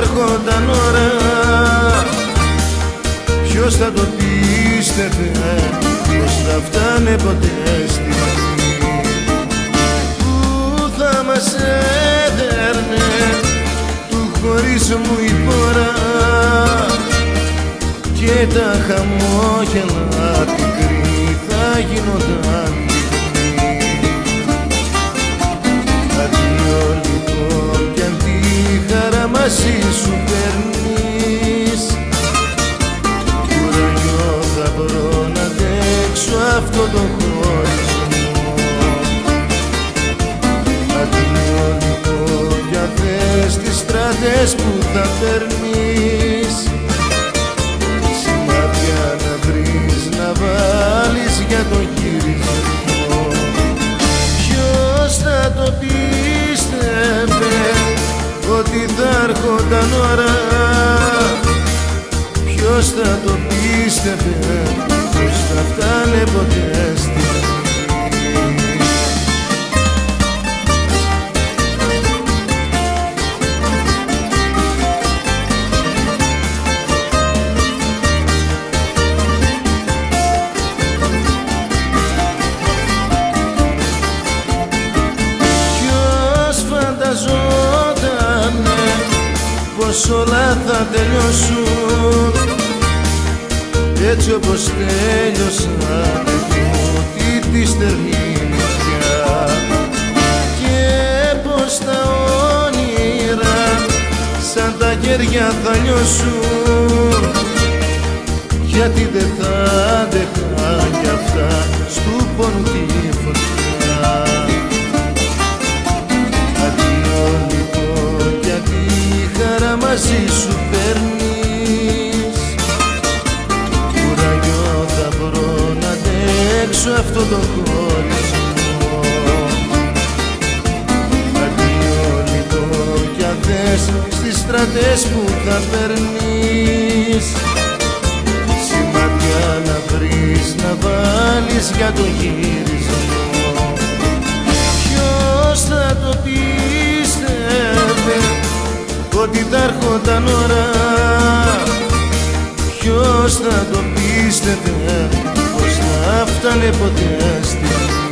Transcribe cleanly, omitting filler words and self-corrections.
έρχονταν ώρα, ποιος θα το πίστευε πως θα φτάνε ποτέ στη στιγμή που θα μας έδερνε του χωρισμού η πόρα και τα χαμόγελα πικρή θα γινόταν πικρή. Αδειό λοιπόν κι αν τη χαρά μαζί σου παίρνεις, ουρανιό θα βρω να αντέξω αυτό το χωρισμό. Αδειό λοιπόν κι αν θες τις στράτες που θα παίρνεις, σημάδια να βρεις να βάλεις για το γυρισμό. Ποιος θα το πίστευε ότι θα έρχονταν ώρα, ποιος θα το πίστευε πως θα φτάνε ποτέ στη στιγμή. Πως όλα θα τελειώσουν έτσι όπως τέλειωσαν τούτη τη στερνή νησιά, και πως τα όνειρα σαν τα χέρια θα λιώσουν, γιατί δεν θα άντεχα κι αυτά στου πόνου τη φωτιά. Αδειό λοιπόν κι αν τη χαρά μαζί σου παίρνεις, ουρανιό θα βρω να αντέξω αυτό το χωρισμό. Αδειό λοιπόν κι αν θες στις στρατές που θα παίρνεις, σημάδια να βρεις να βάλεις για το γυρισμό. Ποιος θα το πίστευε ότι θα έρχονταν ώρα, ποιος θα το πίστευε πως θα φτάνε ποτέ στη στιγμή.